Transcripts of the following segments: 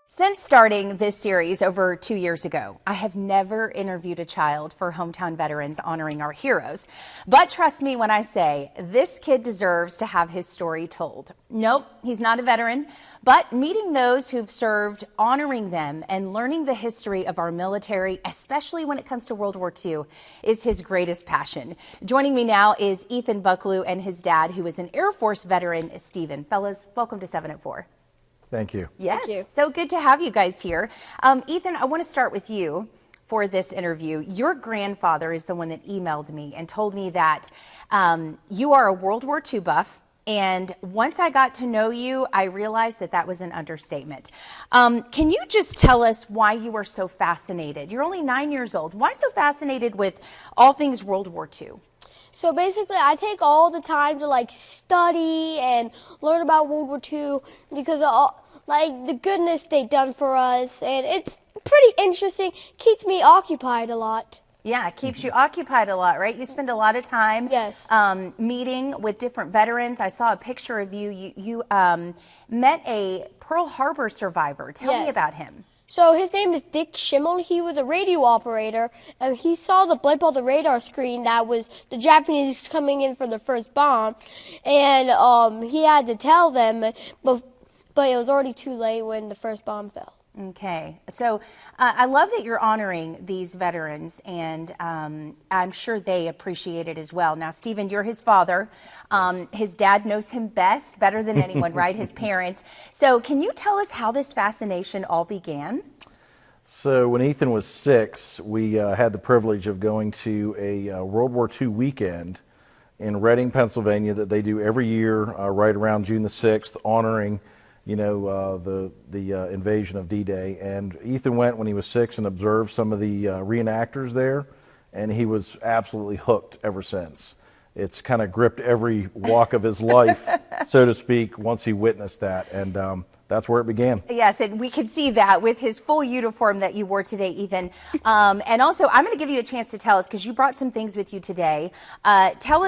Since starting this series over 2 years ago, I have never interviewed a child for Hometown Veterans honoring our heroes. But trust me when I say this kid deserves to have his story told. Nope, he's not a veteran, but meeting those who've served, honoring them, and learning the history of our military, especially when it comes to World War II, is his greatest passion. Joining me now is Ethan Bucklew and his dad, who is an Air Force veteran, Stephen. Fellas, welcome to 7 at 4. Thank you. Yes, Thank you. So good to have you guys here. Ethan, I want to start with you for this interview. Your grandfather is the one that emailed me and told me that you are a World War II buff. And once I got to know you, I realized that that was an understatement. Can you just tell us why you are so fascinated? You're only 9 years old. Why so fascinated with all things World War II? So basically, I take all the time to study and learn about World War II because of all, the goodness they've done for us, and it's pretty interesting. Keeps me occupied a lot. Yeah, it keeps you occupied a lot, right? You spend a lot of time meeting with different veterans. I saw a picture of you. You met a Pearl Harbor survivor. Tell me about him. So his name is Dick Schimmel. He was a radio operator, and he saw the blimp on the radar screen that was the Japanese coming in for the first bomb, and he had to tell them, but it was already too late when the first bomb fell. Okay, so I love that you're honoring these veterans, and I'm sure they appreciate it as well. Now, Stephen, you're his father. His dad knows him better than anyone, right? His parents. So can you tell us how this fascination all began? So when Ethan was 6, we had the privilege of going to a World War II weekend in Reading, Pennsylvania that they do every year right around June the 6th, honoring the invasion of D-Day. And Ethan went when he was 6 and observed some of the reenactors there, and he was absolutely hooked ever since. It's kind of gripped every walk of his life, so to speak, once he witnessed that, and that's where it began. Yes, and we could see that with his full uniform that you wore today, Ethan. And also, I'm going to give you a chance to tell us, because you brought some things with you today.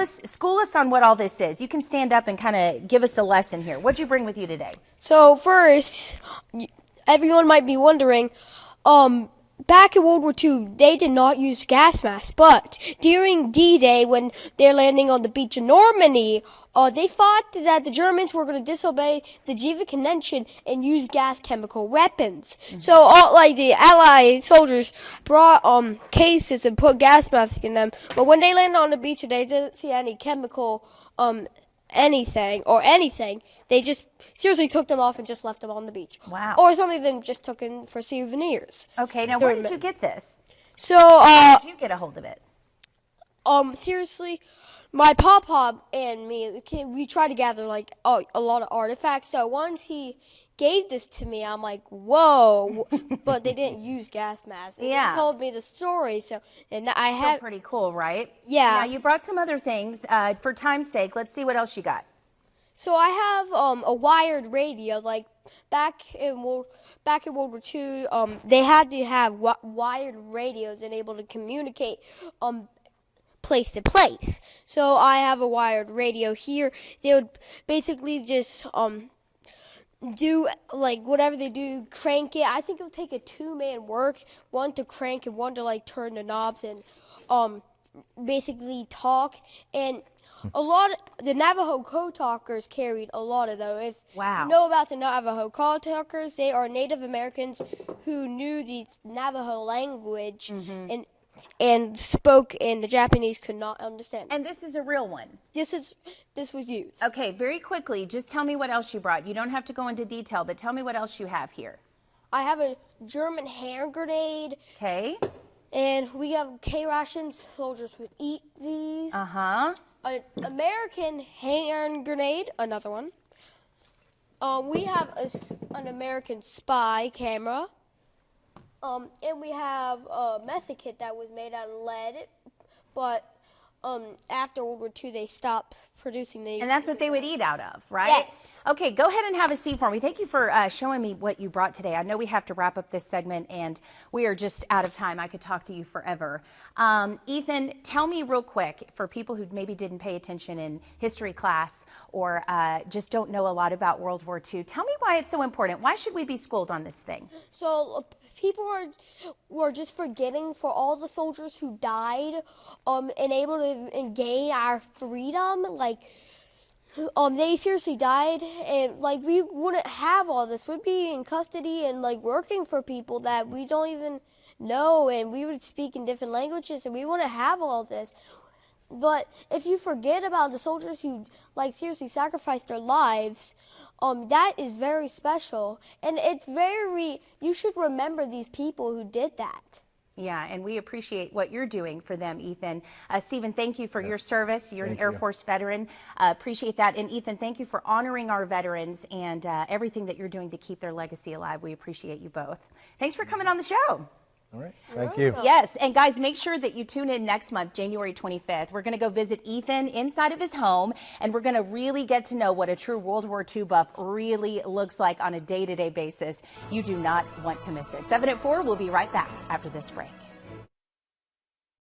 School us on what all this is. You can stand up and kind of give us a lesson here. What'd you bring with you today? So first, everyone might be wondering, back in World War II, they did not use gas masks, but during D-Day, when they're landing on the beach in Normandy, they thought that the Germans were going to disobey the Geneva Convention and use gas chemical weapons. So the Allied soldiers brought cases and put gas masks in them, but when they landed on the beach, they didn't see any chemical anything, they just seriously took them off and just left them on the beach. Wow. Or some of them just took them for souvenirs. Okay, now where did you get this? So, how did you get a hold of it? Seriously, my pop and me, we tried to gather a lot of artifacts. So once he gave this to me, I'm like, whoa! But they didn't use gas masks. Yeah. He told me the story, and I Still had pretty cool, right? Yeah. Now you brought some other things. For time's sake, let's see what else you got. So I have a wired radio. Back in World War II, they had to have wired radios and able to communicate place to place. So I have a wired radio here. They would basically just do whatever they do, crank it. I think it would take a 2-man work, one to crank and one to turn the knobs and basically talk. And the Navajo code talkers carried a lot of those. If Wow. you know about the Navajo code talkers, they are Native Americans who knew the Navajo language and spoke, and the Japanese could not understand. And this is a real one. This was used. Okay, very quickly, just tell me what else you brought. You don't have to go into detail, but tell me what else you have here. I have a German hand grenade. Okay. And we have K-rations. Soldiers would eat these. Uh-huh. An American hand grenade, another one. We have an American spy camera. And we have a method kit that was made out of lead, but after World War II they stopped producing the. And that's what they would eat out of, right? Yes. Okay, go ahead and have a seat for me. Thank you for showing me what you brought today. I know we have to wrap up this segment, and we are just out of time. I could talk to you forever. Ethan, tell me real quick, for people who maybe didn't pay attention in history class or just don't know a lot about World War II, tell me why it's so important. Why should we be schooled on this thing? So people were just forgetting for all the soldiers who died, and able to gain our freedom. Like, they seriously died, and like we wouldn't have all this. We'd be in custody and like working for people that we don't even know, and we would speak in different languages, and we wouldn't have all this. But if you forget about the soldiers who like seriously sacrificed their lives, that is very special, and it's very. You should remember these people who did that. Yeah, and we appreciate what you're doing for them, Ethan. Stephen, thank you for your service. You're an Air Force veteran. Appreciate that. And Ethan, thank you for honoring our veterans and everything that you're doing to keep their legacy alive. We appreciate you both. Thanks for coming on the show. All right. Thank you. Yes, and guys, make sure that you tune in next month, January 25th. We're going to go visit Ethan inside of his home, and we're going to really get to know what a true World War II buff really looks like on a day-to-day basis. You do not want to miss it. 7 at 4, we'll be right back after this break.